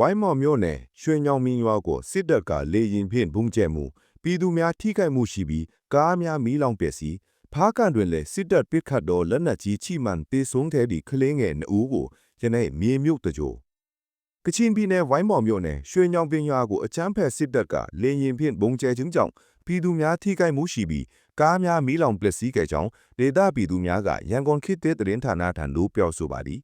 ဝိုင်းမော်မြို့နယ်ရွှေညောင်မင်းရွာကိုစစ်တပ်ကလေရင်ဖြင့်ဘုံကျဲမှုပြည်သူများထိခိုက်မှုရှိပြီးကားများမီးလောင်ပျက်စီးဖားကန်တွင်လည်းစစ်တပ်ပစ်ခတ်တော်လက်နက်ကြီးချိမှန်တေဆုံးတဲ့ဒီကလေးငယ်2ဦးကိုယနေ့မြေမြုပ်တကြိုကချင်ပြည်နယ်ဝိုင်းမော်မြို့နယ်ရွှေညောင်ပင်ရွာကိုအချမ်းဖက်စစ်တပ်ကလေရင်ဖြင့်ဘုံကျဲခြင်းကြောင့်ပြည်သူများထိခိုက်မှုရှိပြီးကားများမီးလောင်ပျက်စီးခဲ့ကြောင်းဒေသပြည်သူများကရန်ကုန်ခေတ်သစ်သတင်းဌာနထံသို့ပြောဆိုပါသည်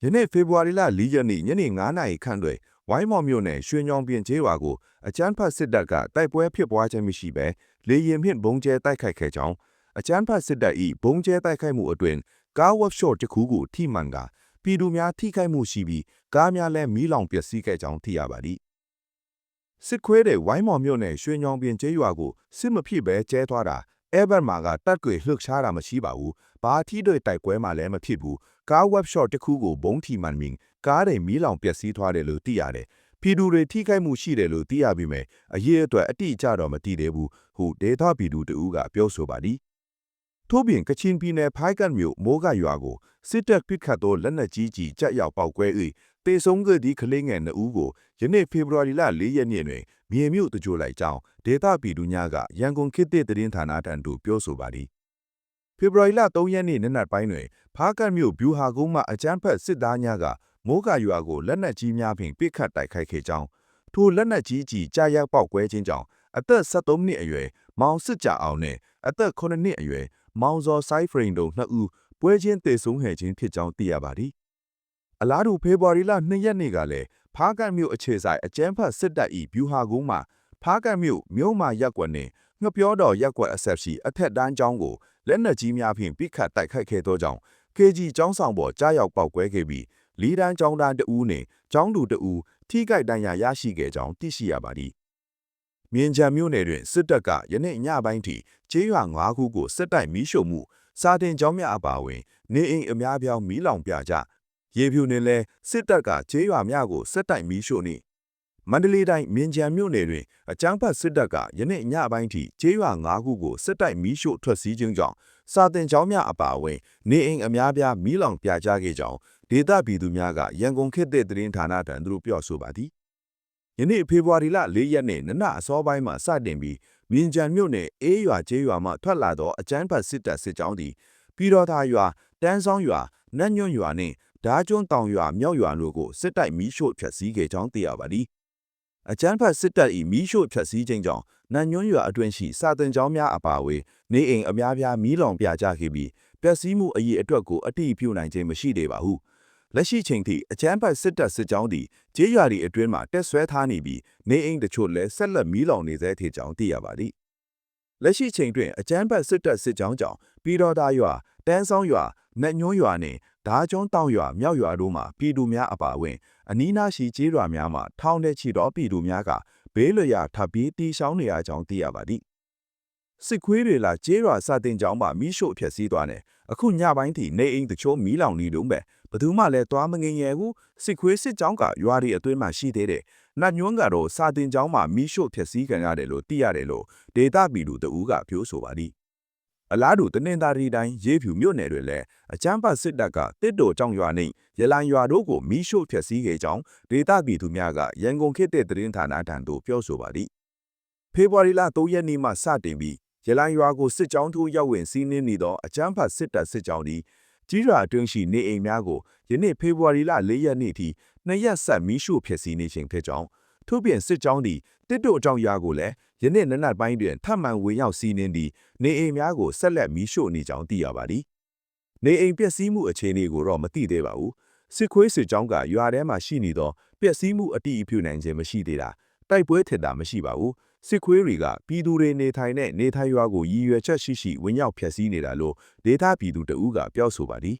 ယနေ့ဖေဖော်ဝါရီလ4ရက်နေ့ညနေ9:00နာရီခန့်တွင်ဝိုင်းမော်မြို့နယ်ရွှေညောင်ပြင်ကျေးရွာကိုအချမ်းဖတ်စစ်တပ်ကတိုက်ပွဲဖြစ်ပွားခြင်းမရှိဘဲလေရင်ဖြင့်ဘုံကျဲတိုက်ခိုက်ခဲ့ကြောင်းအချမ်းဖတ်စစ်တပ်၏ဘုံကျဲတိုက်ခိုက်မှုအတွင်ကားဝက်ရှော့တစ်ခုကိုထိမှန်ကပြည်သူများထိခိုက်မှုရှိပြီးကားများလည်းမီးလောင်ပျက်စီးခဲ့ကြောင်းသိရပါသည်စစ်ခွေးတွေဝိုင်းမော်မြို့နယ်ရွှေညောင်ပြင်ကျေးရွာကိုစစ်မဖြစ်ဘဲကျဲသွားတာအဲဘက်မှာကတပ်တွေလှုပ်ရှားတာမရှိပါဘူးဘာထီးတွေတိုက်ပွဲမှာလည်းမဖြစ်ဘူးကားဝက်ရှော့တစ်ခုကိုဘုံထိမှန်ပြီးကားတွေမီးလောင်ပျက်စီးသွားတယ်လို့သိရတယ်ပြည်သူတွေထိခိုက်မှုရှိတယ်လို့သိရပြီးမြဲအရေးအတွက်အတိအကျတော့မသိသေးဘူးဟုဒေသပြည်သူတဦးကပြောဆိုပါသည်ထို့ပြင်ကချင်ပြည်နယ်ဖိုင်ကန်မြို့မိုးကရွာကိုစစ်တပ်ပစ်ခတ်သောလက်နက်ကြီးကြီးကြက်ရောက်ပောက်ကွဲ၍တေဆုံးခဲ့သည့်ကလေးငယ်2ဦးကိုယနေ့ဖေဖော်ဝါရီလ4ရက်နေ့တွင်မြေမြုပ်တကြိုလိုက်ကြောင်းဒေသပြည်သူများကရန်ကုန်ခေတ်သစ်သတင်းဌာနထံသို့ပြောဆိုပါသည်ဖေဖော်ဝါရီလ3ရက်နေ့နံနက်ပိုင်းတွင်ဖားကန်မြို့ဗျူဟာကုန်းမှအကြမ်းဖက်စစ်သားများကမိုးကရွာကိုလက်နက်ကြီးများဖြင့်ပစ်ခတ်တိုက်ခိုက်ခဲ့ကြောင်းထိုလက်နက်ကြီးကြီးကြားရောက်ပောက်ကွဲခြင်းကြောင့်အသက်73နှစ်အရွယ်မောင်စစ်ကြအောင်နှင့်အသက်9နှစ်အရွယ်မောင်ဇော်ဆိုင်ဖရင်တို့2ဦးပွဲချင်းတေဆုံးဟဲ့ခြင်းဖြစ်ကြောင်းသိရပါသည်အလားတူဖေဖော်ဝါရီလ2ရက်နေ့ကလည်းဖားကန်မြို့အခြေဆိုင်အကြမ်းဖက်စစ်တပ်၏ဗျူဟာကုန်းမှဖားကန်မြို့မှာရက်ကွက်နှင့်ငှက်ပြောတော်ရက်ကွက်အဆက်ရှိအထက်တန်းကျောင်းကိုလက်နက်ကြီးများဖြင့်ပစ်ခတ်တိုက်ခိုက်ခဲ့သောကြောင့် KG ကျောင်းဆောင်ပေါ်ကြားရောက်ပောက်ကွဲခဲ့ပြီးလီဒန်းကျောင်းသား2ဦးနှင့်ကျောင်းသူ2ဦးထိခိုက်ဒဏ်ရာရရှိခဲ့ကြောင်းသိရှိရပါသည်။မြင်းချံမြို့နယ်တွင်စစ်တပ်ကယနေ့ညပိုင်းထိကျေးရွာ9ခုကိုစစ်တိုက်မီးရှို့မှုစာတင်ကျောင်းများအပါအဝင်နေအိမ်အများပြားမီးလောင်ပြကြရေဖြူနေလဲစစ်တပ်ကကျေးရွာများကိုစစ်တိုက်မီးရှို့နေမန္တလေးတိုင်းမြင်းချံမြို့နယ်တွင်အကြမ်းဖက်စစ်တပ်ကယနေ့ညပိုင်းထိကျေးရွာ9ခုကိုစစ်တိုက်မီးရှို့ထွက်စီးခြင်းကြောင့်စာတင်ကျောင်းများအပါအဝင်နေအိမ်အများပြားမီးလောင်ပြကြခဲ့ကြောင်းဒေသပြည်သူများကရန်ကုန်ခေတ်သစ်သတင်းဌာနထံသို့ပြောဆိုပါသည်ယနေ့ဖေဖော်ဝါရီလ4ရက်နေ့နနက်အစောပိုင်းမှာစတင်ပြီးမြင်းကြံမြို့နယ်အေးရွာကျေးရွာမှထွက်လာသောအကြမ်းဖက်စစ်တပ်စစ်ကြောင်းသည်ပြည်တော်သာရွာတန်းဆောင်ရွာနတ်ညွန့်ရွာနှင့်ဓာကျွန်းတောင်ရွာမြောက်ရွာတို့ကိုစစ်တိုက်မီးရှို့ဖျက်ဆီးခဲ့ကြောင်းသိရပါသည်အကြမ်းဖက်စစ်တပ်၏မီးရှို့ဖျက်ဆီးခြင်းကြောင့်နတ်ညွန့်ရွာအတွင်းရှိစာတင်ကျောင်းများအပါအဝင်နေအိမ်အများပြားမီးလောင်ပြကြခဲ့ပြီးပျက်စီးမှုအရေးအတွက်ကိုအတိအပြုနိုင်ခြင်းမရှိသေးပါဘူးလက်ရှိချိန်ထိအကြမ်းဖက်စစ်တပ်စစ်ကြောင်းသည်ကျေးရွာတွေအတွင်းမှာတက်ဆွဲထားနေပြီးနေအိမ်တချို့လည်းဆက်လက်မီးလောင်နေသေးတဲ့အကြောင်းသိရပါသည်လက်ရှိချိန်တွင်အကြမ်းဖက်စစ်တပ်စစ်ကြောင်းကြောင့်ပြည်တော်သားရွာတန်းဆောင်ရွာနတ်ညွန့်ရွာနှင့်ဓာကျွန်းတောင်ရွာမြောက်ရွာတို့မှပြည်သူများအပါအဝင်အနီးနားရှိကျေးရွာများမှထောင်ထဲချီတော်ပြည်သူများကဘေးလွရာထပ်ပြီးတီးရှောင်းနေရကြောင်းသိရပါသည်စစ်ခွေးတွေလာကျေးရွာစာတင်ကျောင်းမှာမီးရှို့ဖျက်ဆီးသွားတယ်အခုညပိုင်းထိနေအိမ်တချို့မီးလောင်နေတုံးပဲဘသူမှလည်းသွားမငင်ရဘူးစစ်ခွေးစစ်ကြောင်းကရွာတွေအတွင်းမှာရှိသေးတယ်နတ်ညွန်းကတော့စာတင်ကျောင်းမှာမီးရှို့ဖျက်ဆီးခံရတယ်လို့သိရတယ်လို့ဒေတာပြည်သူတဦးကပြောဆိုပါသည်အလားတူတနင်္သာရီတိုင်းရေးဖြူမြို့နယ်တွင်လည်းအကြမ်းဖက်စစ်တပ်ကတစ်တော်ကြောင်ရွာနှင့်ရလိုင်ရွာတို့ကိုမီးရှို့ဖျက်ဆီးခဲ့ကြောင်းဒေတာပြည်သူများကရန်ကုန်ခေတ်သစ်သတင်းဌာနထံသို့ပြောဆိုပါသည်ဖေဖော်ဝါရီလ3ရက်နေ့မှစတင်ပြီးရလိုင်ရွာကိုစစ်ကြောင်းထိုးရောက်ဝင်စီးနင်းနေသောအကြမ်းဖက်စစ်တပ်စစ်ကြောင်းသည်ကြီးရွာအတွင်းရှိနေအိမ်များကိုယနေ့ဖေဖော်ဝါရီလ4ရက်နေ့ထိ2ရက်ဆက်မီးရှို့ဖျက်ဆီးနေခြင်းဖြစ်ကြောင်းထို့ပြင်စစ်ကြောင်းသည်တစ်တို့အကြောင်းရွာကိုလည်းယနေ့နံနက်ပိုင်းတွင်ထပ်မံဝင်ရောက်စီးနင်းပြီးနေအိမ်များကိုဆက်လက်မီးရှို့နေကြောင်းသိရပါသည်နေအိမ်ပျက်စီးမှုအခြေအနေကိုတော့မသိသေးပါဘူးစစ်ခွေးစစ်ကြောင်းကရွာထဲမှာရှိနေသောပျက်စီးမှုအတိအပြုနိုင်ခြင်းမရှိသေးတာတိုက်ပွဲထစ်တာမရှိပါဘူးစစ်ခွေးတွေကပြည်သူတွေနေထိုင်တဲ့နေထိုင်ရွာကိုရည်ရွယ်ချက်ရှိဝင်ရောက်ဖျက်ဆီးနေတာလို့ဒေသပြည်သူတအူးကပြောဆိုပါသည်